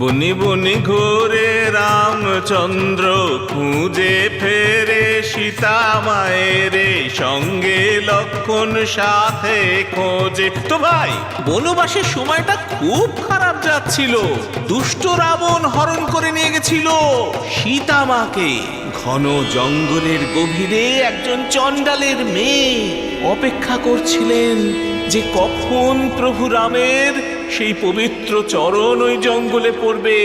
বনি বনি ঘোরে রামচন্দ্র, খুঁজে ফেরে সীতা মায়েরে, সঙ্গে লক্ষণ সাথে খোঁজে। তো ভাই, বনবাসের সময়টা খুব খারাপ যাচ্ছিল। দুষ্ট রাবণ হরণ করে নিয়ে গেছিল সীতা মাকে। ঘন জঙ্গলের গভীরে একজন চণ্ডালের মেয়ে অপেক্ষা করছিলেন যে কখন প্রভু রামের সেই পবিত্র চরণ ওই জঙ্গলে পড়বে।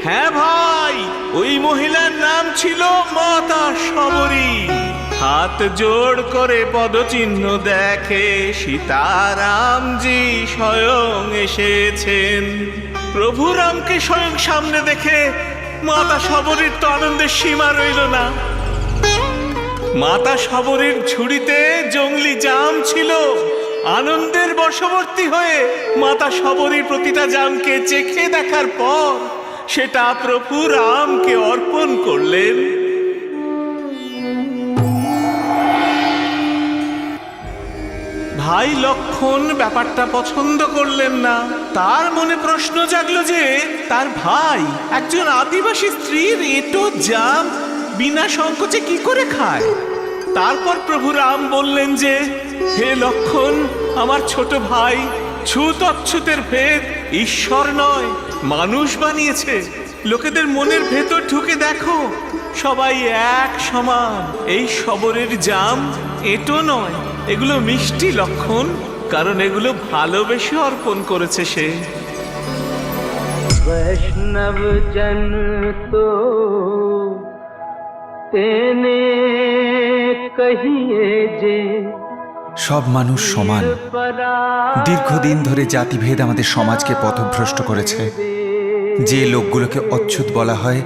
হ্যাঁ ভাই, ওই মহিলার নাম ছিল মাতা শবরী। হাত জোড় করে পদচিহ্ন দেখে সীতারামজি স্বয়ং এসেছেন। প্রভু রামকে স্বয়ং সামনে দেখে মাতা শবরীর তো আনন্দের সীমা রইল না। মাতা শবরীর ঝুড়িতে জংলি জাম ছিল। আনন্দের বশবর্তী হয়ে মাতা শবরী প্রতিটা জামকে চেখে দেখার পর সেটা প্রভু রামকে অর্পণ করলেন। ভাই লক্ষণ ব্যাপারটা পছন্দ করলেন না। তার মনে প্রশ্ন জাগলো যে তার ভাই একজন আদিবাসী স্ত্রীর এঁটো জাম বিনা সংকোচে কি করে খায়। তারপর প্রভু রাম বললেন যে, হে লক্ষণ, আমার ছোট ভাই, ছুত অচ্ছুতের ভেদ ঈশ্বর নয়, মানুষ বানিয়েছে। লোকেদের মনের ভেতর ঢুকে দেখো, সবাই এক সমান। এই শবরের জাম এঁটো নয়, এগুলো মিষ্টি লক্ষণ, কারণ এগুলো ভালোবেসে অর্পণ করেছে সে। বৈষ্ণব জন তো তেনে কহিয়ে যে সব মানুষ সমান। দীর্ঘদিন ধরে জাতিভেদ আমাদের সমাজকে পথভ্রষ্ট করেছে। যে লোকগুলোকে অচ্ছুত বলা হয়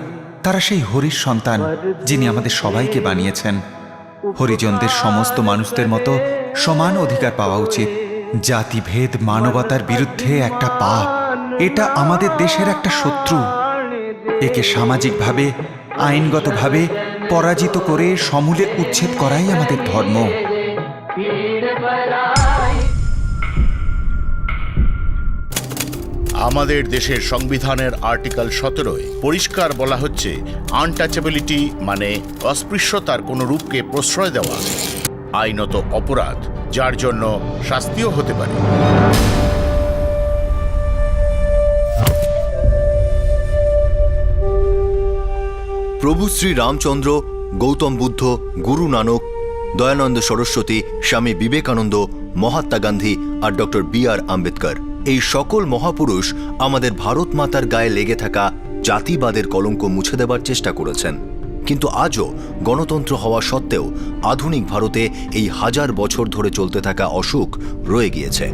তারা সেই হরির সন্তান, যিনি আমাদের সবাইকে বানিয়েছেন। হরিজনদের সমস্ত মানুষদের মতো সমান অধিকার পাওয়া উচিত। জাতিভেদ মানবতার বিরুদ্ধে একটা পাপ। এটা আমাদের দেশের একটা শত্রু। একে সামাজিকভাবে, আইনগতভাবে পরাজিত করে সমূলে উচ্ছেদ করাই আমাদের ধর্ম। আমাদের দেশের সংবিধানের আর্টিকেল 17 পরিষ্কার বলা হচ্ছে, আনটাচেবিলিটি মানে অস্পৃশ্যতার কোনো রূপকে প্রশ্রয় দেওয়া আইনত অপরাধ, যার জন্য শাস্তিও হতে পারে। প্রভু শ্রী রামচন্দ্র, গৌতম বুদ্ধ, গুরু নানক, দয়ানন্দ সরস্বতী, স্বামী বিবেকানন্দ, মহাত্মা গান্ধী আর ডক্টর বি.আর. আম্বেদকর, এই সকল মহাপুরুষ আমাদের ভারত মাতার গায়ে লেগে থাকা জাতিবাদের কলঙ্ক মুছে দেবার চেষ্টা করেছেন। কিন্তু আজও গণতন্ত্র হওয়া সত্ত্বেও আধুনিক ভারতে এই হাজার বছর ধরে চলতে থাকা অসুখ রয়ে গিয়েছে।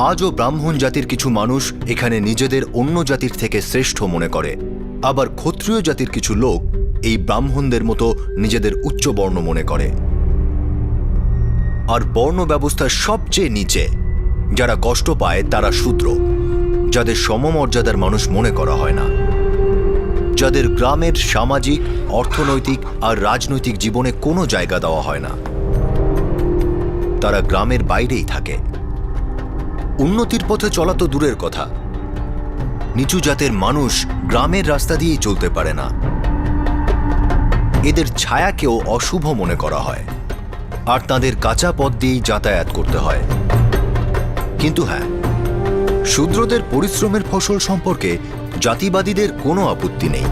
আজও ব্রাহ্মণ জাতির কিছু মানুষ এখানে নিজেদের অন্য জাতির থেকে শ্রেষ্ঠ মনে করে। আবার ক্ষত্রিয় জাতির কিছু লোক এই ব্রাহ্মণদের মতো নিজেদের উচ্চ বর্ণ মনে করে। আর বর্ণ ব্যবস্থার সবচেয়ে নিচে যারা কষ্ট পায় তারা শূদ্র, যাদের সমমর্যাদার মানুষ মনে করা হয় না, যাদের গ্রামের সামাজিক, অর্থনৈতিক আর রাজনৈতিক জীবনে কোনো জায়গা দেওয়া হয় না। তারা গ্রামের বাইরেই থাকে। উন্নতির পথে চলা তো দূরের কথা, নিচু জাতের মানুষ গ্রামের রাস্তা দিয়েই চলতে পারে না। এদের ছায়াকেও অশুভ মনে করা হয়, আর তাদের কাঁচা পথ দিয়েই যাতায়াত করতে হয়। কিন্তু হ্যাঁ, শূদ্রদের পরিশ্রমের ফসল সম্পর্কে জাতিবাদীদের কোনো আপত্তি নেই।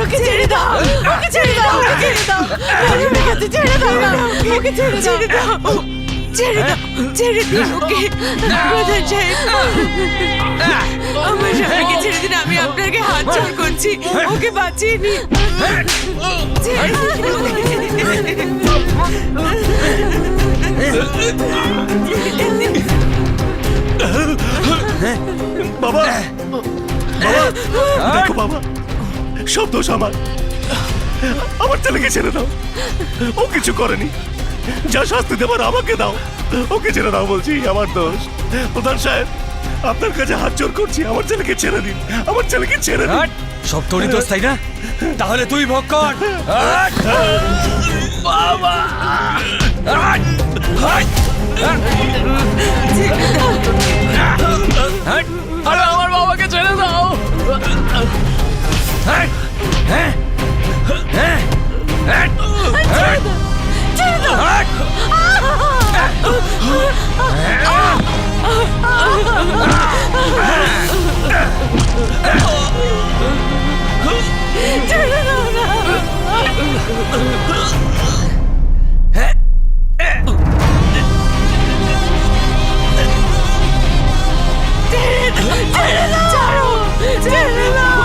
ওকে ছেড়ে দাও, ওকে ছেড়ে দাও, ওকে ছেড়ে দাও, ওকে ছেড়ে দাও, ওকে ছেড়ে দাও, ছেড়ে দাও, ছেড়ে দিন ওকে। প্রধান সাহেব, আমার স্বামীকে ছেড়ে দিন, আমি আপনাকে হাত জোড় করছি, ওকে বাঁচিয়ে নিন। বাবা, বাবা, দেখো বাবা, সব দোষ আমার। আমার ছেলেকে ছেড়ে দাও, ও কিছু করেনি, যা শাস্তি দেবার আমাকে দাও, ওকে ছেড়ে দাও বলছি, আমার দোষ। প্রধান সাহেব, আপনার কাছে হাত জোর করছি, আমার ছেলেকে ছেড়ে দিন, আমার ছেলেকে ছেড়ে দিন। হাট! সব তোরই দোষ তাই না? তাহলে তুই ভোগ কর। হাট! বাবা! হাট! হাট! হাট! আরে আমার বাবাকে ছেড়ে দাও। হাট! হ্যাঁ? হ্যাঁ? হাট! হাট! হাট! ছেড়ে দাও না। ছেড়ে দাও, ছেড়ে দাও।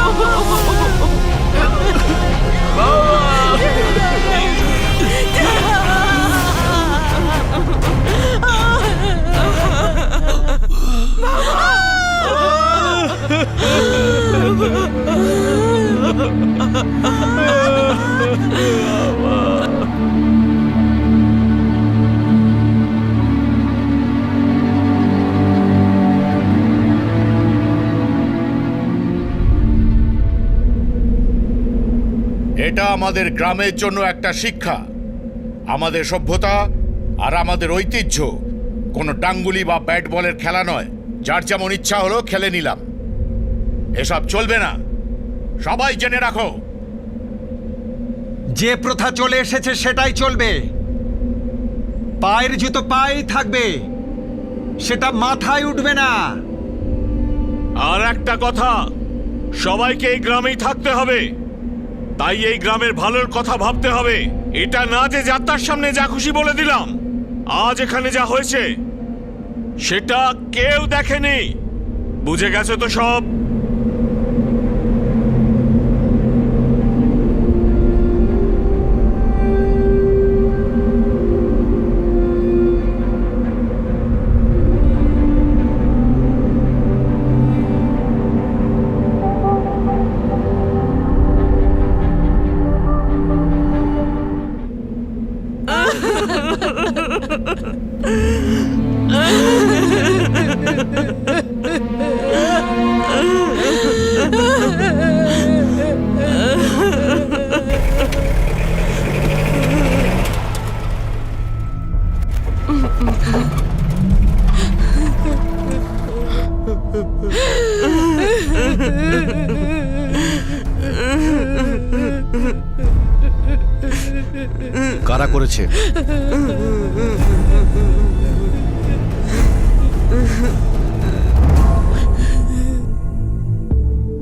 এটা আমাদের গ্রামের জন্য একটা শিক্ষা। আমাদের সভ্যতা আর আমাদের ঐতিহ্য কোনো ডাঙ্গুলি বা ব্যাট বলের খেলা নয়, যার যেমন ইচ্ছা হলো খেলে নিলাম। এসব চলবে না, সবাই জেনে রাখো। যে প্রথা চলে এসেছে সেটাই চলবে। পায়ের জুতো পায়েই থাকবে, সেটা মাথায় উঠবে না। আর একটা কথা, সবাইকে এই গ্রামেই থাকতে হবে, তাই এই গ্রামের ভালোর কথা ভাবতে হবে। এটা না যে যাত্রার সামনে যা খুশি বলে দিলাম। আজ এখানে যা হয়েছে সেটা কেউ দেখেনি, বুঝে গেছে তো সব? কারা করেছে?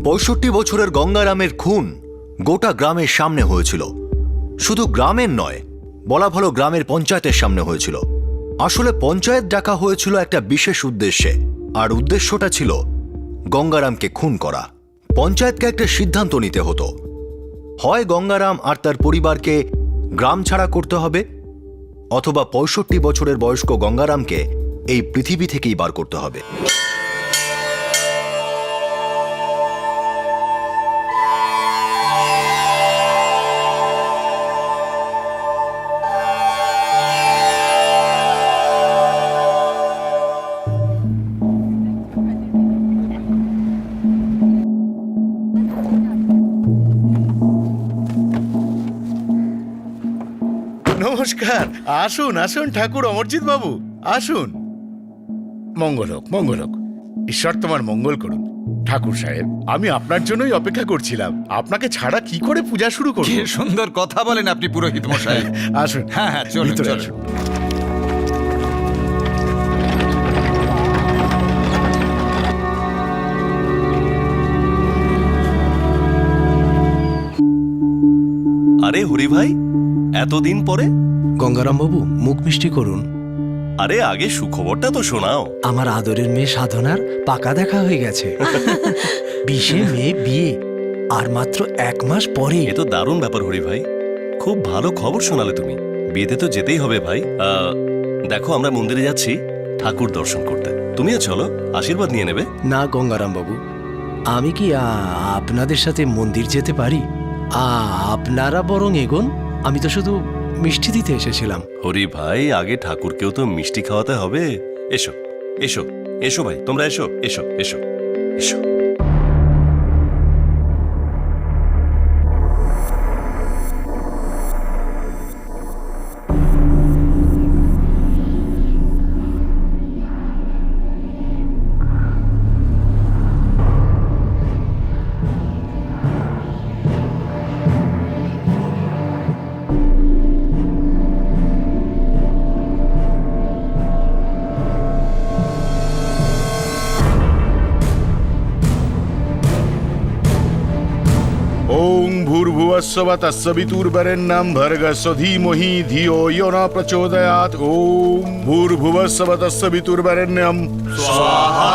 পঁয়ষট্টি বছরের গঙ্গারামের খুন গোটা গ্রামের সামনে হয়েছিল। শুধু গ্রামের নয়, বলা ভালো গ্রামের পঞ্চায়েতের সামনে হয়েছিল। আসলে পঞ্চায়েত ডাকা হয়েছিল একটা বিশেষ উদ্দেশ্যে, আর উদ্দেশ্যটা ছিল গঙ্গারামকে খুন করা। পঞ্চায়েতকে একটা সিদ্ধান্ত নিতে হতো, হয় গঙ্গারাম আর তার পরিবারকে গ্রাম ছাড়া করতে হবে, অথবা ৬৫ বছরের বয়স্ক গঙ্গারামকে এই পৃথিবী থেকেই বার করতে হবে। নমস্কার, আসুন আসুন ঠাকুর অমরজিৎ বাবু, আসুন। মঙ্গল হোক, মঙ্গল হোক, ঈশ্বর তোমার মঙ্গল করুন। ঠাকুর সাহেব, আমি আপনার জন্যই অপেক্ষা করছিলাম। আপনাকে ছাড়া কি করে পূজা শুরু করব? কি সুন্দর কথা বলেন আপনি পুরোহিত মশাই। আসুন। হ্যাঁ হ্যাঁ, চলুন ভিতরে চলুন। আসুন। আরে হরি ভাই, এতদিন পরে? গঙ্গারাম বাবু, মুখ মিষ্টি করুন। আরে আগে সুখবরটা তো শোনাও। আমার আদরের মেয়ে সাধনার পাকা দেখা হয়ে গেছে। 20 মে বিয়ে, আর মাত্র 1 মাস পরে। এ তো দারুণ ব্যাপার হরি ভাই, খুব ভালো খবর শোনালে তুমি। বিয়েতে তো যেতেই হবে ভাই। দেখো, আমরা মন্দিরে যাচ্ছি ঠাকুর দর্শন করতে, তুমিও চলো, আশীর্বাদ নিয়ে নেবে। না গঙ্গারাম বাবু, আমি কি আপনাদের সাথে মন্দির যেতে পারি? আপনারা বরং এগোন, আমি তো শুধু মিষ্টি দিতে এসেছিলাম। হরি ভাই, আগে ঠাকুরকেও তো মিষ্টি খাওয়াতে হবে। এসো এসো এসো ভাই, তোমরা এসো এসো এসো এসো। ওং ভূর্ভুবস্সব তস্সবিতুর্বরেণ্যং ভর্গস্য ধীমহি ধিয়ো ইয়ো ন প্রচোদয়াৎ। ওং ভূর্ভুবস্সব তস্সবিতুর্বরেণ্যং স্বাহা।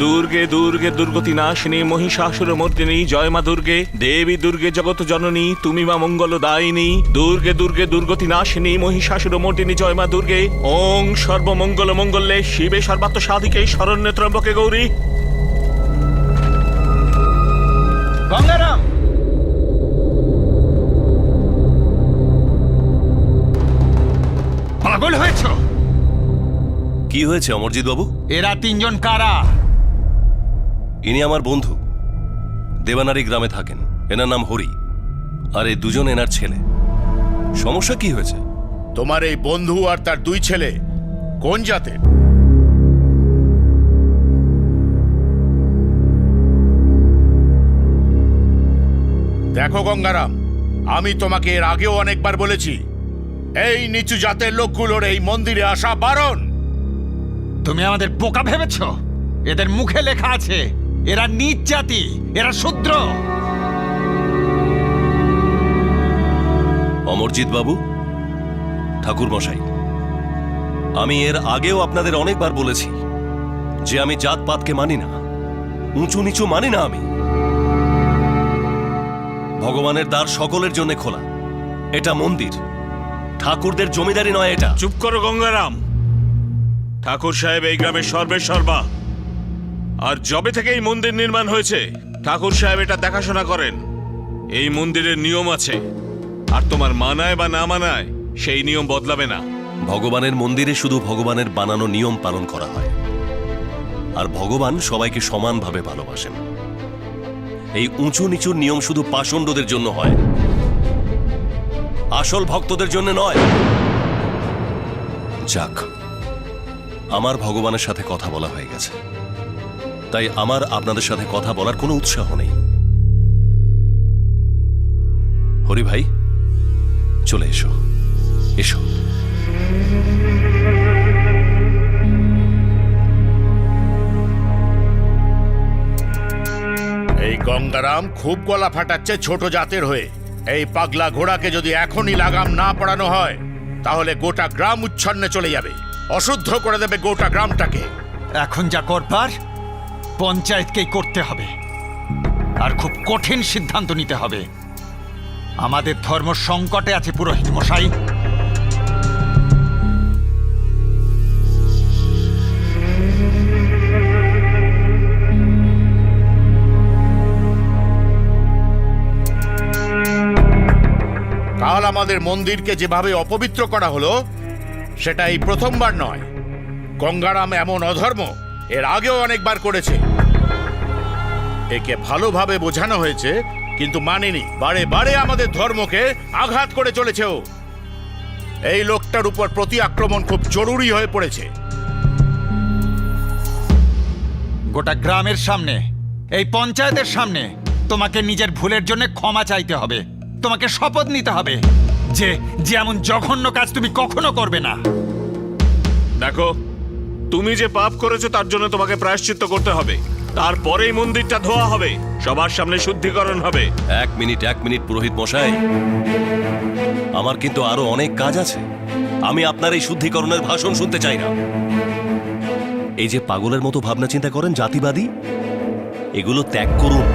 দুর্গে দুর্গে দুর্গতি নাশিনী মহিষাসুর মর্দিনী জয় মা দুর্গে। দেবী দুর্গে জগত জননী তুমি মা মঙ্গল দায়িনী। দুর্গে দুর্গে দুর্গতি নাশিনী মহিষাসুর মর্দিনী জয় মা দুর্গে। ওং সর্বমঙ্গল মঙ্গলে শিবে সর্বাত্ম সাধিকে শরণ্যে ত্রম্বকে গৌরী। গঙ্গারাম, পাগল হয়েছ? কি হয়েছে অমরজিৎ বাবু? এরা তিনজন কারা? ইনি আমার বন্ধু, দেবানারী গ্রামে থাকেন। এনার নাম হরি, আর এই দুজন এনার ছেলে। সমস্যা কি হয়েছে? তোমার এই বন্ধু আর তার দুই ছেলে কোন জাতের? দেখো গঙ্গারাম, আমি তোমাকে এর আগেও অনেকবার বলেছি, এই নিচু জাতের লোকগুলোর এই মন্দিরে আসা বারণ। তুমি আমাদের বোকা ভেবেছ? এদের মুখে লেখা আছে এরা নীচ জাতি, এরা শূদ্র। অমরজিৎ বাবু, ঠাকুর মশাই, আমি এর আগেও আপনাদের অনেকবার বলেছি যে আমি জাতপাতকে মানি না, উঁচু নিচু মানি না। আমি ভগবানের দ্বার সকলের জন্য খোলা। এটা মন্দির, ঠাকুরদের জমিদারি নয় এটা। চুপ করো গঙ্গারাম। ঠাকুর সাহেব এই গ্রামের সর্বের সর্বা, আর যবে থেকে এই মন্দির নির্মাণ হয়েছে ঠাকুর সাহেব এটা দেখাশোনা করেন। এই মন্দিরের নিয়ম আছে, আর তোমার মানায় বা না মানায় সেই নিয়ম বদলাবে না। ভগবানের মন্দিরে শুধু ভগবানের বানানো নিয়ম পালন করা হয়, আর ভগবান সবাইকে সমানভাবে ভালোবাসেন। এই উঁচু নিচুর নিয়ম শুধু পাষণ্ডদের জন্য হয়, আসল ভক্তদের জন্য নয়। যাক, আমার ভগবানের সাথে কথা বলা হয়ে গেছে, তাই আমার আপনাদের সাথে কথা বলার কোনো উৎসাহ নেই। হরি ভাই, চলে এসো এসো। এই গঙ্গারাম খুব গলা ফাটাচ্ছে ছোট জাতের হয়ে। এই পাগলা ঘোড়াকে যদি এখনই লাগাম না পড়ানো হয় তাহলে গোটা গ্রাম উচ্ছন্নে চলে যাবে, অশুদ্ধ করে দেবে গোটা গ্রামটাকে। এখন যা করবার পঞ্চায়েতকেই করতে হবে, আর খুব কঠিন সিদ্ধান্ত নিতে হবে। আমাদের ধর্ম সংকটে আছে পুরোহিত মশাই। কাল আমাদের মন্দিরকে যেভাবে অপবিত্র করা হলো সেটা এই প্রথমবার নয়। গঙ্গারাম এমন অধর্ম এর আগেও অনেকবার করেছে। একে ভালোভাবে বোঝানো হয়েছে কিন্তু মানেনি, বারে বারে আমাদের ধর্মকে আঘাত করে চলেছে ও। এই লোকটার উপর প্রতি আক্রমণ খুব জরুরি হয়ে পড়েছে। গোটা গ্রামের সামনে, এই পঞ্চায়েতের সামনে তোমাকে নিজের ভুলের জন্য ক্ষমা চাইতে হবে। তোমাকে শপথ নিতে হবে যে এমন জঘন্য কাজ তুমি কখনো করবে না। দেখো, তুমি যে পাপ করেছো তার জন্য তোমাকে প্রায়শ্চিত্ত করতে হবে। তারপরেই মন্দিরটা ধোয়া হবে, সবার সামনে শুদ্ধিকরণ হবে। এক মিনিট পুরোহিত মশাই, আমার কিন্তু আরো অনেক কাজ আছে। আমি আপনার এই শুদ্ধিকরণের ভাষণ শুনতে চাই না। এই যে পাগলের মতো ভাবনা চিন্তা করেন জাতিবাদী, এগুলো ত্যাগ করুন,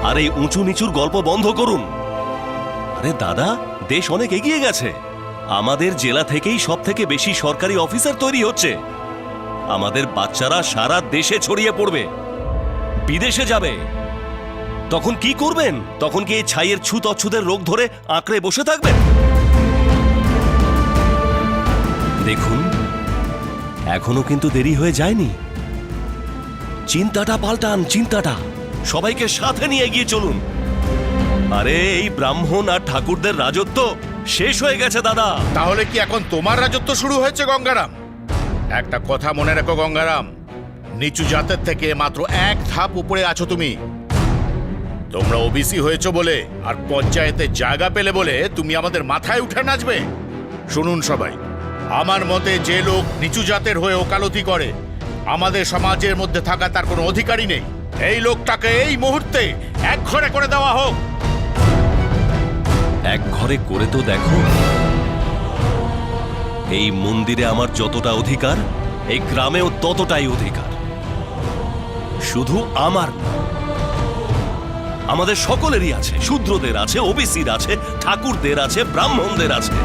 আর এই উঁচু নিচুর গল্প বন্ধ করুন। আরে দাদা, দেশ অনেক এগিয়ে গেছে। আমাদের জেলা থেকেই সব থেকে বেশি সরকারি অফিসার তৈরি হচ্ছে। আমাদের বাচ্চারা সারা দেশে ছড়িয়ে পড়বে, বিদেশে যাবে। তখন কি করবেন? তখন কি এই ছাইয়ের ছুত অচ্ছুতের রোগ ধরে আঁকড়ে বসে থাকবেন? দেখুন, এখনো কিন্তু দেরি হয়ে যায়নি। চিন্তাটা পাল্টান, চিন্তাটা। সবাইকে সাথে নিয়ে এগিয়ে চলুন। আরে এই ব্রাহ্মণ আর ঠাকুরদের রাজত্ব শেষ হয়ে গেছে দাদা। তাহলে কি এখন তোমার রাজত্ব শুরু হয়েছে গঙ্গারাম? একটা কথা মনে রেখো গঙ্গারাম, নিচু জাতের থেকে মাত্র এক ধাপ উপরে আছো তুমি। তোমরা ওবিসি হয়েছো বলে আর পঞ্চায়েতে জায়গা পেলে বলে তুমি আমাদের মাথায় উঠে নাচবে? শুনুন সবাই, আমার মতে যে লোক নিচু জাতের হয়ে ওকালতি করে আমাদের সমাজের মধ্যে থাকা তার কোনো অধিকারই নেই। এই লোকটাকে এই মুহূর্তে এক ঘরে করে দেওয়া হোক। এক ঘরে করে তো দেখো। এই মন্দিরে আমার যতটা অধিকার, এই গ্রামেও ততটাই অধিকার। শুধু আমার না, আমাদের সকলেরই আছে। শূদ্রদের আছে, ওবিসির আছে, ঠাকুরদের আছে, ব্রাহ্মণদের আছে,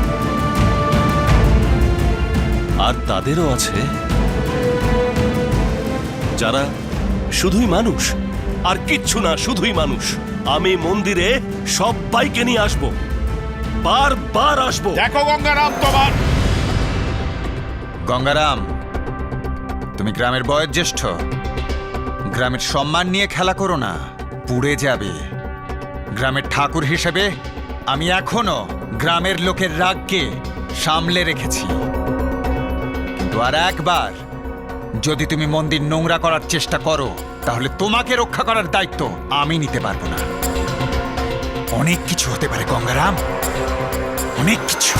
আর তাদেরও আছে যারা শুধুই মানুষ, আর কিচ্ছু না, শুধুই মানুষ। আমি মন্দিরে সবাইকে নিয়ে আসবো, বারবার আসবো। দেখো গঙ্গারাম, তোমার গঙ্গারাম, তুমি গ্রামের বয়োজ্যেষ্ঠ, গ্রামের সম্মান নিয়ে খেলা করো না, পুড়ে যাবে। গ্রামের ঠাকুর হিসেবে আমি এখনো গ্রামের লোকের রাগকে সামলে রেখেছি। কিন্তু আর একবার যদি তুমি মন্দির নোংরা করার চেষ্টা করো, তাহলে তোমাকে রক্ষা করার দায়িত্ব আমি নিতে পারবো না। অনেক কিছু হতে পারে গঙ্গারাম, অনেক কিছু।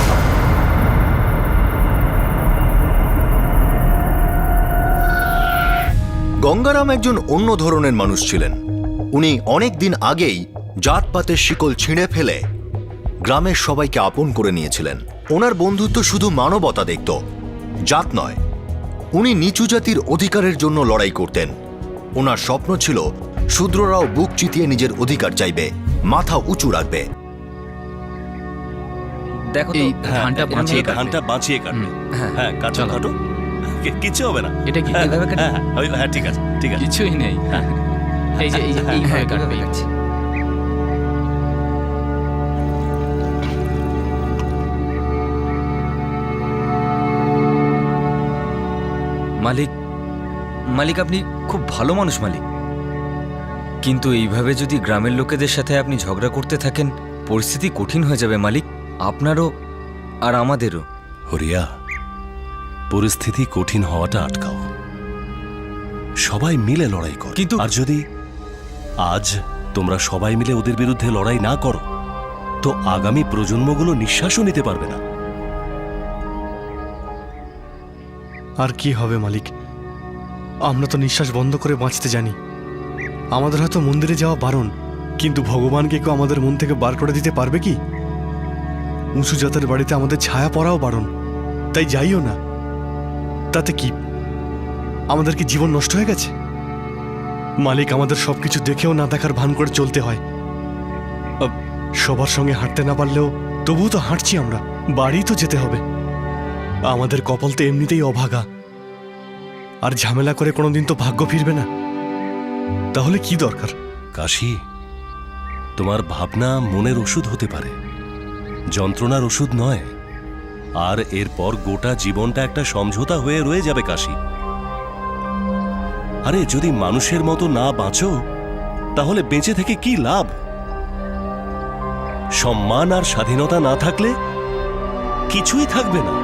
গঙ্গারাম একজন অন্য ধরনের মানুষ ছিলেন। উনি অনেক দিন আগেই জাতপাতের শিকল ছিঁড়ে ফেলে গ্রামের সবাইকে আপন করে নিয়েছিলেন। ওনার বন্ধুত্ব শুধু মানবতা দেখত, জাত নয়। উনি নিচু জাতির অধিকারের জন্য লড়াই করতেন। ওনার স্বপ্ন ছিল শূদ্ররাও বুক চিতিয়ে নিজের অধিকার চাইবে, মাথা উঁচু রাখবে। দেখো এই ধানটা বাঁচিয়ে কাটবে। হ্যাঁ, কাটো কাটো, কিচ্ছু হবে না। এটা কি এভাবে কাটবে? হ্যাঁ, ঠিক আছে, ঠিক আছে। কিছুই নেই। এই যে এইভাবে কাটবে। মালিক আপনি খুব ভালো মানুষ মালিক, কিন্তু এইভাবে যদি গ্রামের লোকেদের সাথে আপনি ঝগড়া করতে থাকেন, পরিস্থিতি কঠিন হয়ে যাবে মালিক, আপনারও আর আমাদেরও। হরিয়া, পরিস্থিতি কঠিন হওয়াটা আটকাও, সবাই মিলে লড়াই করো। কিন্তু আর যদি আজ তোমরা সবাই মিলে ওদের বিরুদ্ধে লড়াই না করো, তো আগামী প্রজন্মগুলো নিঃশ্বাসও নিতে পারবে না। আর কি হবে মালিক, আমরা তো নিঃশ্বাস বন্ধ করে বাঁচতে জানি। আমাদের হয়তো মন্দিরে যাওয়া বারণ, কিন্তু ভগবানকে কেউ আমাদের মন থেকে বার করে দিতে পারবে কি? উঁচু জাতের বাড়িতে আমাদের ছায়া পড়াও বারণ, তাই যাইও না। তাতে কি আমাদের কি জীবন নষ্ট হয়ে গেছে? মালিক, আমাদের সবকিছু দেখেও না দেখার ভান করে চলতে হয়। সবার সঙ্গে হাঁটতে না পারলেও তবুও তো হাঁটছি আমরা, বাড়ি তো যেতে হবে। আমাদের কপাল তো এমনিতেই অভাগা, আর ঝামেলা করে কোনোদিন তো ভাগ্য ফিরবে না। তাহলে কি দরকার? কাশী, তোমার ভাবনা মনের ওষুধ হতে পারে, যন্ত্রণার ওষুধ নয়। আর এরপর গোটা জীবনটা একটা সমঝোতা হয়ে রয়ে যাবে কাশী। আরে যদি মানুষের মতো না বাঁচো, তাহলে বেঁচে থেকে কি লাভ? সম্মান আর স্বাধীনতা না থাকলে কিছুই থাকবে না।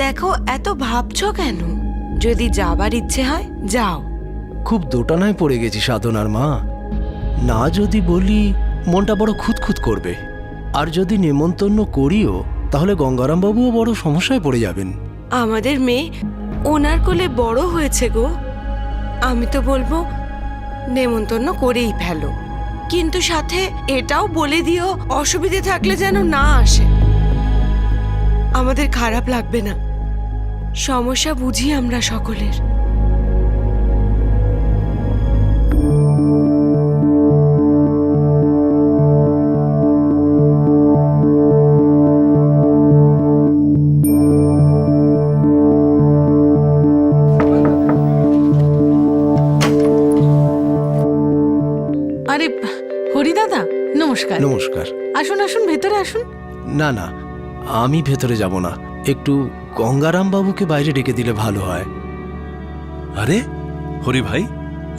দেখো, এত ভাবছো কেন? যদি যাবার ইচ্ছে হয় যাও। খুব দোটানায় পড়ে গেছি সাধনার মা। না যদি বলি মনটা বড় খুঁতখুত করবে, আর যদি নেমন্তন্ন করিও তাহলে গঙ্গারাম বাবুও বড় সমস্যায় পড়ে যাবেন। আমাদের মেয়ে ওনার কোলে বড় হয়েছে গো। আমি তো বলবো নেমন্তন্ন করেই ফেলো, কিন্তু সাথে এটাও বলে দিও অসুবিধে থাকলে যেন না আসে। আমাদের খারাপ লাগবে না। সমস্যা বুঝি আমরা সকলের। আরে হরিদাদা, নমস্কার। নমস্কার। আসুন আসুন, ভেতরে আসুন। না না, আমি ভেতরে যাব না, একটু গঙ্গারাম বাবুকে বাইরে ডেকে দিলে ভালো হয়। আরে হরি ভাই,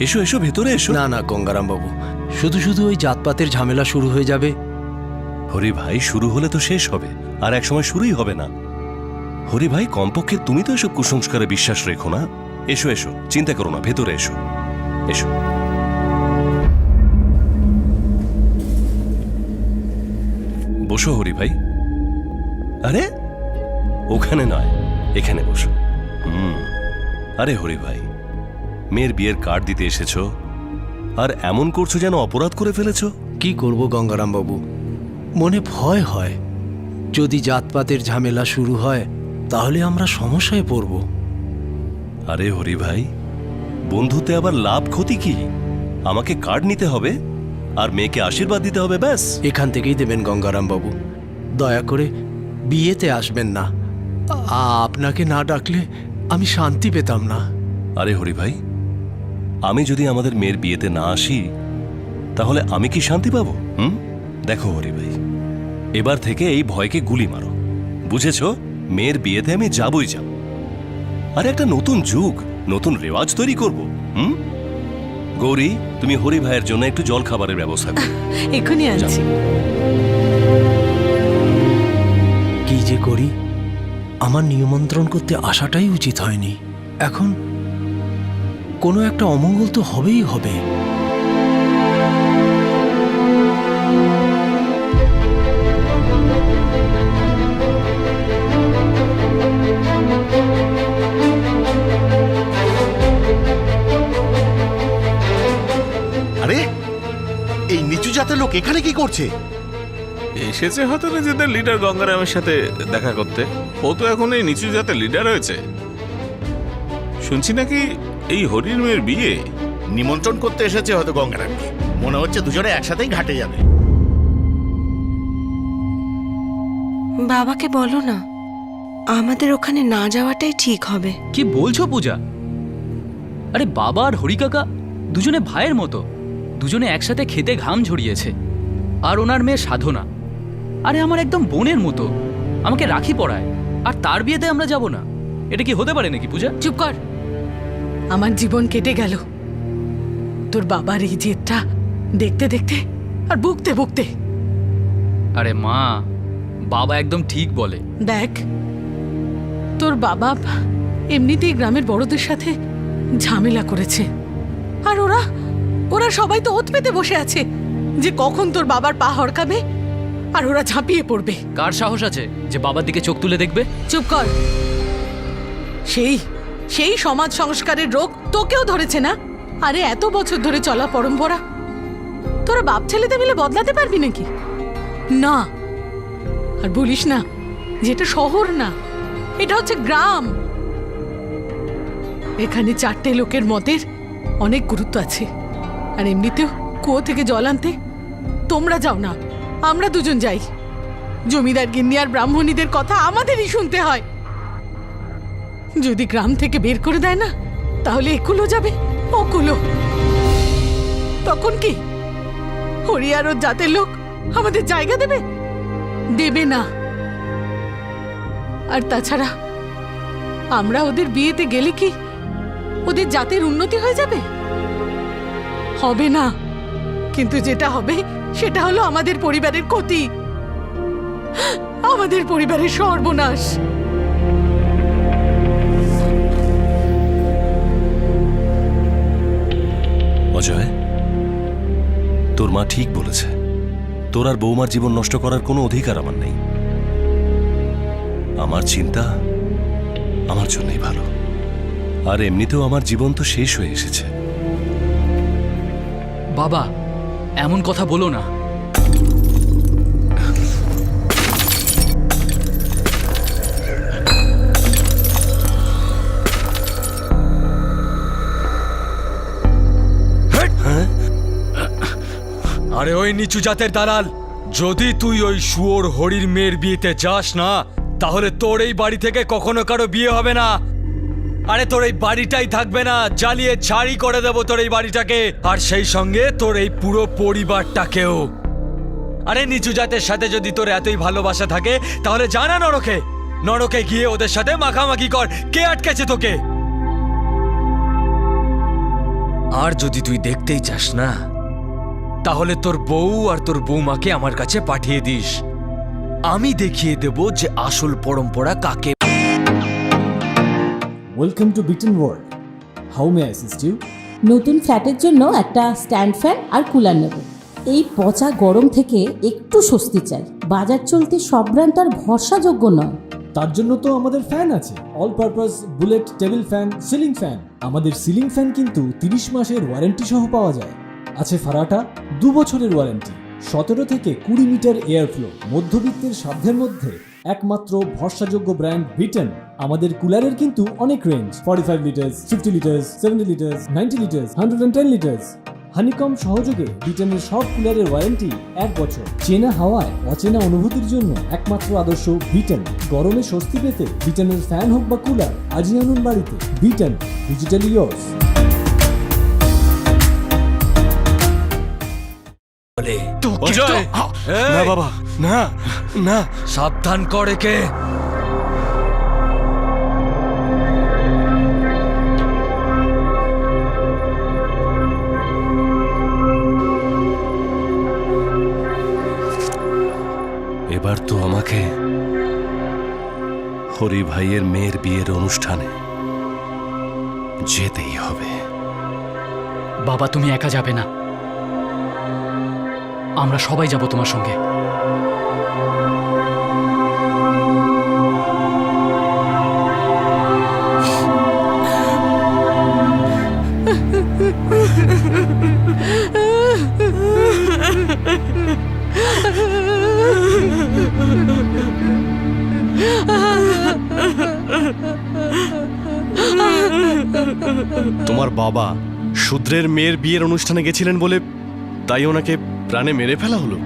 এসো এসো, ভেতরে এসো। না না গঙ্গারাম বাবু, শুধু শুধু ওই জাতপাতের ঝামেলা শুরু হয়ে যাবে। হরি ভাই, শুরু হলে তো শেষ হবে, আর এক সময় শুরুই হবে না। হরি ভাই, কমপক্ষে তুমি তো এসব কুসংস্কারে বিশ্বাস রেখো না। এসো এসো, চিন্তা করো না, ভেতরে এসো এসো। বসো হরি ভাই। আরে ওখানে নয়, এখানে বসো। আরে হরি ভাই, মেয়ের বিয়ের কার্ড দিতে এসেছো আর এমন করছো যেন অপরাধ করে ফেলেছো। কি করব গঙ্গারাম বাবু, মনে ভয় হয় যদি জাতপাতের ঝামেলা শুরু হয় তাহলে আমরা সমস্যায় পড়ব। আরে হরি ভাই, বন্ধুতে আবার লাভ ক্ষতি কি? আমাকে কার্ড নিতে হবে আর মেয়েকে আশীর্বাদ দিতে হবে, ব্যাস। এখান থেকেই দেবেন গঙ্গারাম বাবু, দয়া করে বিয়েতে আসবেন না। আপনাকে না ডাকলে আমি শান্তি পেতাম না। আরে হরি ভাই, আমি যদি আমাদের মেয়ের বিয়েতে না আসি তাহলে আমি কি শান্তি পাবো? দেখো হরি ভাই, এবার থেকে এই ভয়কে গুলি মারো, বুঝেছো? মেয়ের বিয়েতে আমি যাবই যাব। আর একটা নতুন যুগ, নতুন রেওয়াজ তৈরি করব। গৌরী, তুমি হরি ভাইয়ের জন্য একটু জল খাবারের ব্যবস্থা করো। এক্ষুনি আনছি। কি যে করি, আমার নিমন্ত্রণ করতে আসাটাই উচিত হয়নি। এখন কোনো একটা অমঙ্গল তো হবেই হবে। আরে এই নিচু জাতের লোক এখানে কি করছে? এসেছে হয়তো নিজেদের লিডার গঙ্গারামের সাথে দেখা করতে। ও তো এখন এই নিচু জাতের লিডার হয়েছে। শুনছি নাকি এই হরির মেয়ের বিয়ে। নিমন্ত্রণ করতে এসেছে হয়তো গঙ্গারামকে। মনে হচ্ছে দুজনে একসাথেই ঘাটে যাবে। বাবাকে বলো না, আমাদের ওখানে না যাওয়াটাই ঠিক হবে। কি বলছো পূজা? আরে বাবা আর হরি কাকা দুজনে ভাইয়ের মতো, দুজনে একসাথে খেতে ঘাম ঝরিয়েছে। আর ওনার মেয়ে সাধনা, আরে আমার একদম বোনের মতো, আমাকে রাখি পড়ায়, আর তার বিয়েতে আমরা যাব না? এটা কি হতে পারে নাকি পূজা? চুপ কর, আমার জীবন কেটে গেল তোর বাবার এই জেদটা দেখতে দেখতে আর বুকতে বুকতে। আরে মা, বাবা একদম ঠিক বলে। দেখ, তোর বাবা এমনিতেই গ্রামের বড়দের সাথে ঝামেলা করেছে, আর ওরা ওরা সবাই তো ওত পেতে বসে আছে যে কখন তোর বাবার পা হড়কাবে আর ওরা ঝাঁপিয়ে পড়বে। কার সাহস আছে যে বাবার দিকে চোখ তুলে দেখবে? চুপ কর। সেই সেই সমাজ সংস্কারের রোগ তোকেও ধরেছে না? আরে এত বছর ধরে চলা পরম্পরা তোরা বাপ ছেলেতে মিলে বদলাতে পারবি নাকি? না। আর বলিস না যেটা শহর না, এটা হচ্ছে গ্রাম। এখানে চারটে লোকের মতের অনেক গুরুত্ব আছে। আর এমনিতেও কুয়ো থেকে জল আনতে তোমরা যাও না, আমরা দুজন যাই। জমিদার গিন্নি আর ব্রাহ্মণীদের কথা আমাদেরই শুনতে হয়। যদি গ্রাম থেকে বের করে দেয় না, তাহলে একুলো যাবে ওকুলো। তখন কি হরি আর ওর জাতের লোক আমাদের জায়গা দেবে? দেবে না। আর তাছাড়া আমরা ওদের বিয়েতে গেলে কি ওদের জাতের উন্নতি হয়ে যাবে? হবে না। কিন্তু যেটা হবে সেটা হলো আমাদের পরিবারের ক্ষতি, আমাদের পরিবারের সর্বনাশ। অজয়, তোর মা ঠিক বলেছে। তোর আর বৌমার জীবন নষ্ট করার কোনো অধিকার আমার নেই। আমার চিন্তা আমার জন্যই ভালো। আর এমনিতেও আমার জীবন তো শেষ হয়ে এসেছে। বাবা, এমন কথা বলো না। আরে ওই নিচু জাতের দালাল, যদি তুই ওই শুয়োর হরির মেয়ের বিয়েতে যাস না, তাহলে তোর এই বাড়ি থেকে কখনো কারো বিয়ে হবে না। আরে তোর এই বাড়িটাই থাকবে না, জ্বালিয়ে ছাড়ি করে দেবো তোর এই বাড়িটাকে, আর সেই সঙ্গে তোর এই পুরো পরিবারটাকেও। আরে নিচু জাতের সাথে যদি তোর এতই ভালোবাসা থাকে, তাহলে জানা নরকে, নরকে গিয়ে ওদের সাথে মাখামাখি কর। কে আটকেছে তোকে? আর যদি তুই দেখতেই চাস না, তাহলে তোর বউ আর তোর বৌমাকে আমার কাছে পাঠিয়ে দিস। আমি দেখিয়ে দেব যে আসল পরম্পরা কাকে। Welcome to Beaton world. How may I assist you? নতুন ফ্ল্যাটের জন্য একটা স্ট্যান্ড ফ্যান আর কুলার নেব। এই পচা গরম থেকে একটু স্বস্তি চাই। বাজার চলতে সব ব্র্যান্ড আর ভরসাযোগ্য নয়। তার জন্য তো আমাদের ফ্যান আছে, all purpose bullet table fan, ceiling fan. আমাদের সিলিং ফ্যান কিন্তু 30 মাসের ওয়ারেন্টি সহ পাওয়া যায়। আছে ফারাটা 2 বছরের ওয়ারেন্টি, 17 থেকে 20 মিটার এয়ার ফ্লো। মধ্যবিত্তের সাধ্যের মধ্যে একমাত্র ভরসাযোগ্য ব্র্যান্ড বিটন। আমাদের কুলারের কিন্তু অনেক range, 45 litres, 50 litres, 70 litres, 90 litres, 110 litres. Honeycomb সহযোগে বিটনের সব কুলারের ওয়ারেন্টি 1 বছর। চেনা হাওয়ায় অচেনা অনুভূতির জন্য একমাত্র আদর্শ বিটন। গরমে স্বস্তি পেতে বিটনের ফ্যান হোক বা কুলার, আজই আনুন বাড়িতে। Vuitton, digitally yours. না বাবা, না না, সাবধান করে কে। এবার তো আমাকে হরি ভাইয়ের মেয়ের বিয়ের অনুষ্ঠানে যেতেই হবে। বাবা, তুমি একা যাবে না, আমরা সবাই যাব তোমার সঙ্গে। তোমার বাবা শূদ্রের মেয়ের বিয়ের অনুষ্ঠানে গেছিলেন বলে তাই ওনাকে প্রাণে মেরে ফেলা হলো?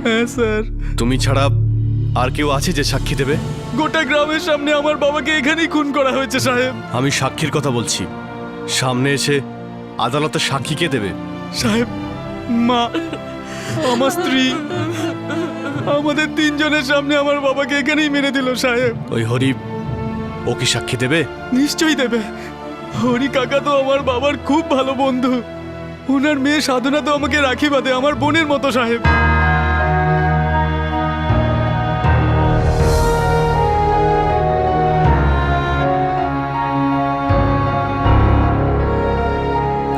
হ্যাঁ স্যার। তুমি ছাড়া আর কেউ আছে যে সাক্ষী দেবে? গোটা গ্রামের সামনে আমার বাবাকে এখানেই খুন করা হয়েছে সাহেব। আমি সাক্ষীর কথা বলছি, সামনে এসে আদালতে সাক্ষী কে দেবে? সাহেব, মা, আমার স্ত্রী, আমাদের 3 জনের সামনে আমার বাবাকে এখানেই মেরে দিল সাহেব। ওই হরি, ও কি সাক্ষী দেবে? নিশ্চয়ই দেবে। হরি কাকা তো আমার বাবার খুব ভালো বন্ধু। ওনার মেয়ে সাধনা তো আমাকে রাখি বাঁধে, আমার বোনের মতো সাহেব।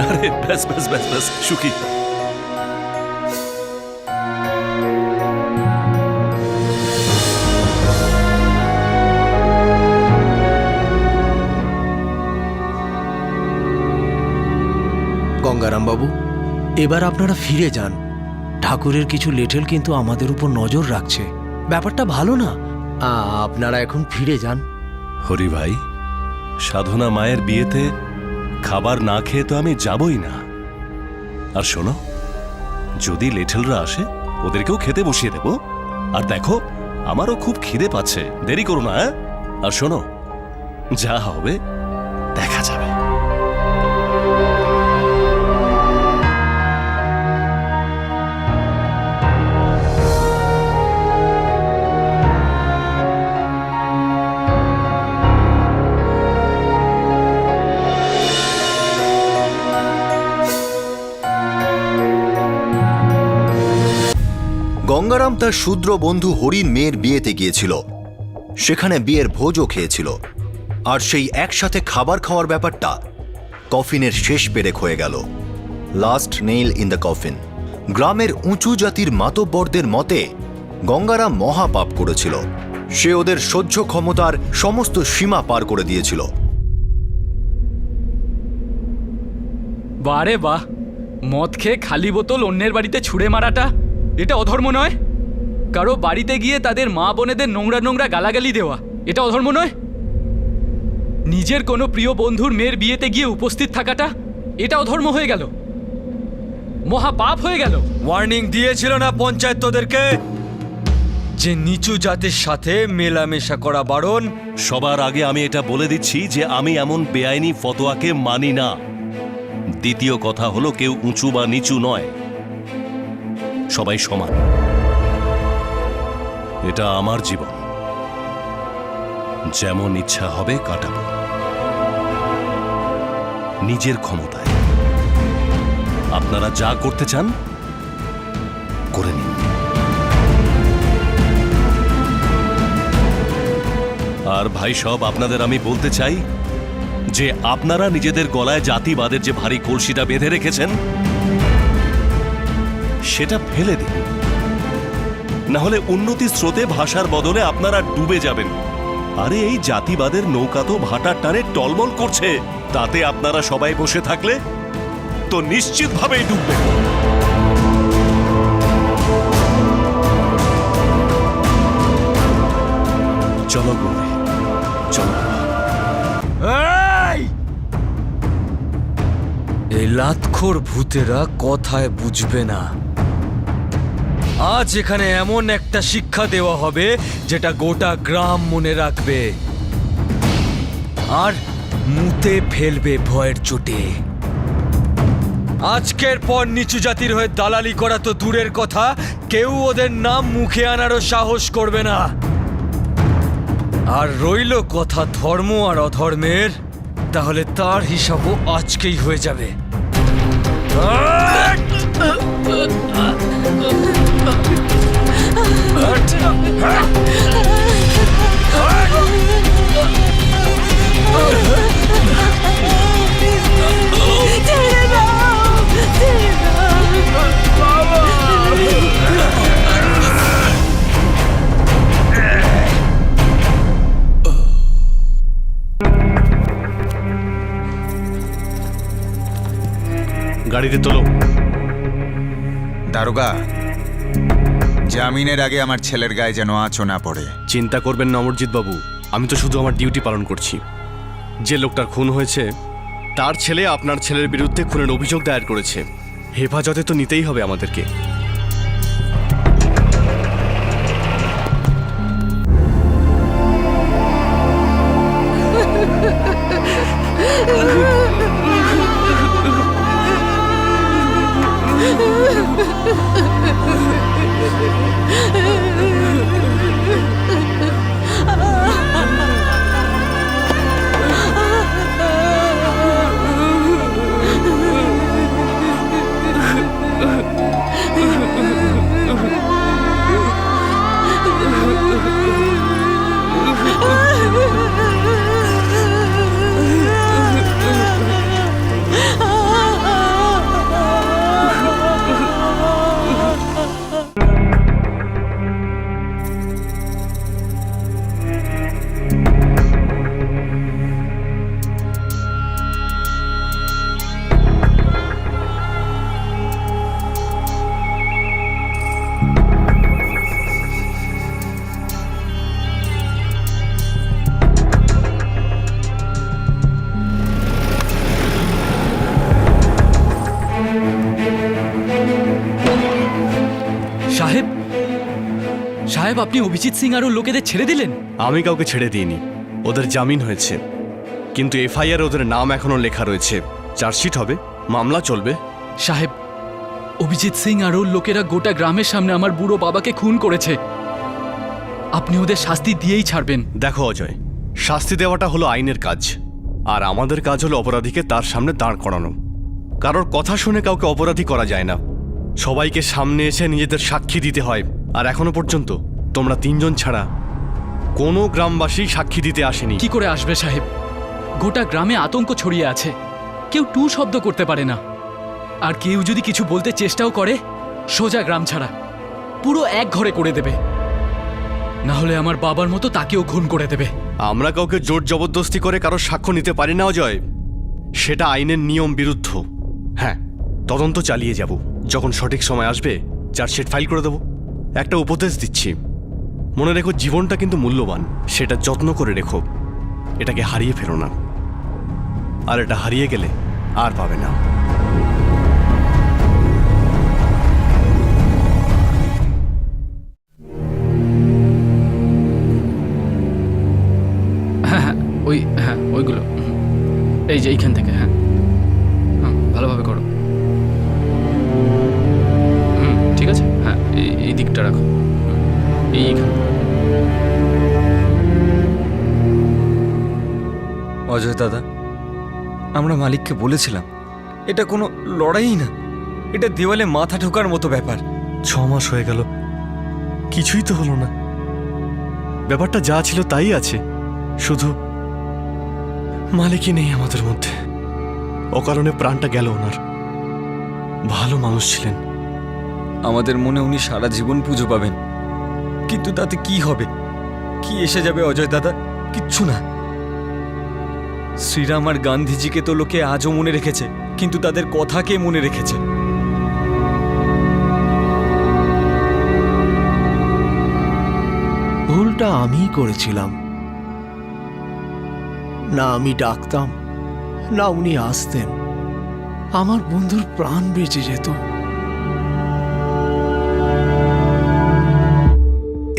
আরে ব্যাস ব্যাস ব্যাস ব্যাস, সুখী। গঙ্গারাম বাবু, এবার আপনারা ফিরে যান। ঠাকুরের কিছু লেঠেল কিন্তু আমাদের উপর নজর রাখছে, ব্যাপারটা ভালো না। আপনারা এখন ফিরে যান। হরি ভাই, সাধনা মায়ের বিয়েতে খাবার না খেয়ে তো আমি যাবই না। আর শোনো, যদি লেঠেলরা আসে ওদেরকেও খেতে বসিয়ে দেব। আর দেখো, আমারও খুব খিদে পাচ্ছে, দেরি করো না। আর শোনো, যা হবে দেখা যাবে। গঙ্গারাম তার শূদ্র বন্ধু হরির মেয়ের বিয়েতে গিয়েছিল। সেখানে বিয়ের ভোজও খেয়েছিল। আর সেই একসাথে খাবার খাওয়ার ব্যাপারটা কফিনের শেষ পেরেক হয়ে গেল। Last nail in the coffin. গ্রামের উঁচু জাতির মাতব্বরদের মতে গঙ্গারাম মহাপাপ করেছিল। সে ওদের সহ্য ক্ষমতার সমস্ত সীমা পার করে দিয়েছিল। বারে বাহ, মদ খেয়ে খালি বোতল অন্যের বাড়িতে ছুঁড়ে মারাটা, এটা অধর্ম নয়? কারো বাড়িতে গিয়ে তাদের মা বোনেদের নোংরা নোংরা গালাগালি দেওয়া, এটা অধর্ম নয়? নিজের কোনো প্রিয় বন্ধুর মেয়ের বিয়েতে গিয়ে উপস্থিত থাকাটা, এটা অধর্ম হয়ে গেল। মহা পাপ হয়ে গেল। ওয়ার্নিং দিয়েছিল না পঞ্চায়েত তোদেরকে যে নিচু জাতির সাথে মেলামেশা করা বারণ? সবার আগে আমি এটা বলে দিচ্ছি যে আমি এমন বেআইনি ফতোয়াকে মানি না। দ্বিতীয় কথা হলো, কেউ উঁচু বা নিচু নয়, সবাই সমান। এটা আমার জীবন, যেমন ইচ্ছা হবে কাটাবো, নিজের ক্ষমতায়। আপনারা যা করতে চান করে নিন। আর ভাই সব, আপনাদের আমি বলতে চাই যে আপনারা নিজেদের গলায় জাতিবাদের যে ভারী কলসিটা বেঁধে রেখেছেন সেটা ফেলে দিন, না হলে উন্নতির স্রোতে ভাষার বদলে আপনারা ডুবে যাবেন। আরে এই জাতিবাদের নৌকা তো ভাটার টানে টলমল করছে, তাতে আপনারা সবাই বসে থাকলে তো নিশ্চিতভাবেই ডুববে। চলো গুরু, চলো। এই লাতখোর ভূতেরা কথায় বুঝবে না। আজ এখানে এমন একটা শিক্ষা দেওয়া হবে যেটা গোটা গ্রাম মনে রাখবে আর মুতে ফেলবে ভয়ের চোটে। আজকের পর নিচু জাতির হয়ে দালালি করা তো দূরের কথা, কেউ ওদের নাম মুখে আনারও সাহস করবে না। আর রইল কথা ধর্ম আর অধর্মের, তাহলে তার হিসাবও আজকেই হয়ে যাবে। গাড়িতে তোলো। দারোগা, জামিনের আগে আমার ছেলের গায়ে যেন আঁচও না পড়ে। চিন্তা করবেন না অমরজিৎ বাবু, আমি তো শুধু আমার ডিউটি পালন করছি। যে লোকটার খুন হয়েছে তার ছেলে আপনার ছেলের বিরুদ্ধে খুনের অভিযোগ দায়ের করেছে, হেফাজতে তো নিতেই হবে আমাদেরকে। সাহেব, সাহেব আপনি অভিজিৎ সিং আর ওর লোকেদের ছেড়ে দিলেন? আমি কাউকে ছেড়ে দিইনি, ওদের জামিন হয়েছে, কিন্তু এফআইআর ওদের নাম এখনো লেখা রয়েছে। চার্জশিট হবে, মামলা চলবে। সাহেব, অভিজিৎ সিং আর ওর লোকেরা গোটা গ্রামের সামনে আমার বুড়ো বাবাকে খুন করেছে। আপনি ওদের শাস্তি দিয়েই ছাড়বেন। দেখো অজয়, শাস্তি দেওয়াটা হলো আইনের কাজ, আর আমাদের কাজ হলো অপরাধীকে তার সামনে দাঁড় করানো। কারোর কথা শুনে কাউকে অপরাধী করা যায় না, সবাইকে সামনে এসে নিজেদের সাক্ষী দিতে হয়। আর এখনো পর্যন্ত তোমরা তিনজন ছাড়া কোনো গ্রামবাসী সাক্ষী দিতে আসেনি। কি করে আসবে সাহেব? গোটা গ্রামে আতঙ্ক ছড়িয়ে আছে, কেউ টু শব্দ করতে পারে না। আর কেউ যদি কিছু বলতে চেষ্টাও করে, সোজা গ্রাম ছাড়া পুরো এক ঘরে করে দেবে, না হলে আমার বাবার মতো তাকেও খুন করে দেবে। আমরা কাউকে জোর জবরদস্তি করে কারো সাক্ষ্য নিতে পারি না অজয়, সেটা আইনের নিয়ম বিরুদ্ধ। হ্যাঁ, তদন্ত চালিয়ে যাব, যখন সঠিক সময় আসবে চার্জশিট ফাইল করে দেব। একটা উপদেশ দিচ্ছি, মনে রেখো জীবনটা কিন্তু মূল্যবান, সেটা যত্ন করে রেখো, এটাকে হারিয়ে ফেলো না, আর এটা হারিয়ে গেলে আর পাবে না। এই যে এইখান থেকে, হ্যাঁ হ্যাঁ ভালোভাবে করো। ঠিক আছে, হ্যাঁ এই দিকটা রাখো, এইখান। অজয় দাদা, আমরা মালিককে বলেছিলাম এটা কোনো লড়াই না, এটা দেওয়ালে মাথা ঠোকার মতো ব্যাপার। 6 মাস হয়ে গেল, কিছুই তো হলো না। ব্যাপারটা যা ছিল তাই আছে, শুধু মালিকই নেই আমাদের মধ্যে। অকারণে প্রাণটা গেল ওনার। ভালো মানুষ ছিলেন। আমাদের মনে উনি সারা জীবন পুজো পাবেন, কিন্তু তাতে কি হবে? কি এসে যাবে অজয় দাদা? কিচ্ছু না। শ্রীরাম আর গান্ধীজিকে তো লোকে আজও মনে রেখেছে, কিন্তু তাদের কথা কে মনে রেখেছে? ভুলটা আমিই করেছিলাম। না আমি ডাকতাম, না উনি আসতেন, আমার বন্ধুর প্রাণ বেঁচে যেত।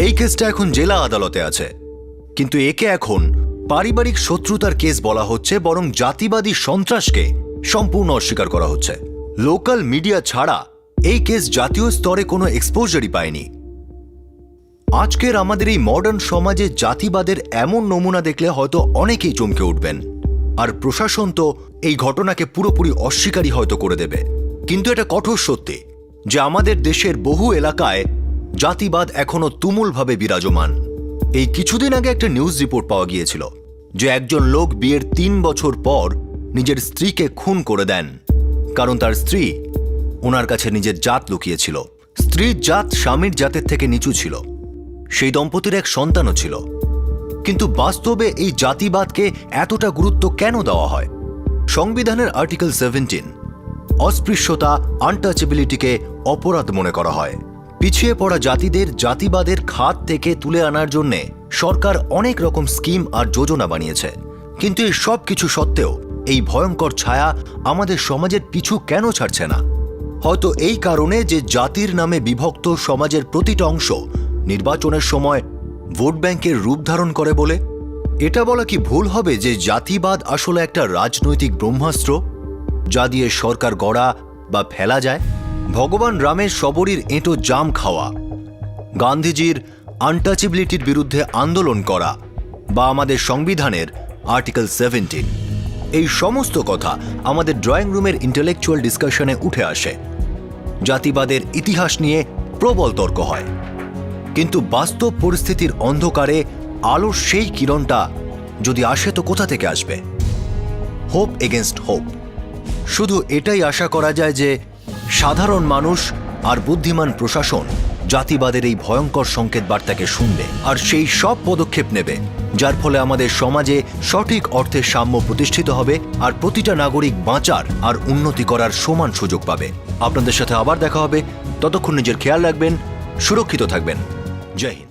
এই কেসটা এখন জেলা আদালতে আছে, কিন্তু একে এখন পারিবারিক শত্রুতার কেস বলা হচ্ছে, বরং জাতিবাদী সন্ত্রাসকে সম্পূর্ণ অস্বীকার করা হচ্ছে। লোকাল মিডিয়া ছাড়া এই কেস জাতীয় স্তরে কোনো এক্সপোজারই পায়নি। আজকের আমাদের এই মডার্ন সমাজে জাতিবাদের এমন নমুনা দেখলে হয়তো অনেকেই চমকে উঠবেন, আর প্রশাসন তো এই ঘটনাকে পুরোপুরি অস্বীকারই হয়তো করে দেবে। কিন্তু এটা কঠোর সত্যি যে আমাদের দেশের বহু এলাকায় জাতিবাদ এখনো তুমুলভাবে বিরাজমান। এই কিছুদিন আগে একটা নিউজ রিপোর্ট পাওয়া গিয়েছিল যে একজন লোক বিয়ের 3 বছর পর নিজের স্ত্রীকে খুন করে দেন, কারণ তার স্ত্রী ওনার কাছে নিজের জাত লুকিয়েছিল। স্ত্রীর জাত স্বামীর জাতের থেকে নিচু ছিল, সেই দম্পতির এক সন্তানও ছিল। কিন্তু বাস্তবে এই জাতিবাদকে এতটা গুরুত্ব কেন দেওয়া হয়? সংবিধানের আর্টিকেল 17 অস্পৃশ্যতা, আনটাচেবিলিটিকে অপরাধ মনে করা হয়। পিছিয়ে পড়া জাতিদের জাতিবাদের খাত থেকে তুলে আনার জন্য সরকার অনেক রকম স্কিম আর যোজনা বানিয়েছে। কিন্তু এই সব কিছু সত্ত্বেও এই ভয়ঙ্কর ছায়া আমাদের সমাজের পিছু কেন ছাড়ছে না? হয়তো এই কারণে যে জাতির নামে বিভক্ত সমাজের প্রতিটা অংশ নির্বাচনের সময় ভোট ব্যাংকের রূপ ধারণ করে বলে। এটা বলা কি ভুল হবে যে জাতিবাদ আসলে একটা রাজনৈতিক ব্রহ্মাস্ত্র যা দিয়ে সরকার গড়া বা ফেলা যায়? ভগবান রামের শবরীর এঁটো জাম খাওয়া, গান্ধীজির আনটাচেবিলিটির বিরুদ্ধে আন্দোলন করা, বা আমাদের সংবিধানের আর্টিকেল 17, এই সমস্ত কথা আমাদের ড্রয়িং রুমের ইন্টেলেকচুয়াল ডিসকাশনে উঠে আসে। জাতিবাদের ইতিহাস নিয়ে প্রবল তর্ক হয়, কিন্তু বাস্তব পরিস্থিতির অন্ধকারে আলোর সেই কিরণটা যদি আসে তো কোথা থেকে আসবে? Hope against hope. শুধু এটাই আশা করা যায় যে সাধারণ মানুষ আর বুদ্ধিমান প্রশাসন জাতিবাদের এই ভয়ঙ্কর সংকেত বার্তাকে শুনবে আর সেই সব পদক্ষেপ নেবে যার ফলে আমাদের সমাজে সঠিক অর্থে সাম্য প্রতিষ্ঠিত হবে আর প্রতিটা নাগরিক বাঁচার আর উন্নতি করার সমান সুযোগ পাবে। আপনাদের সাথে আবার দেখা হবে, ততক্ষণ নিজের খেয়াল রাখবেন, সুরক্ষিত থাকবেন। জয় হিন্দ।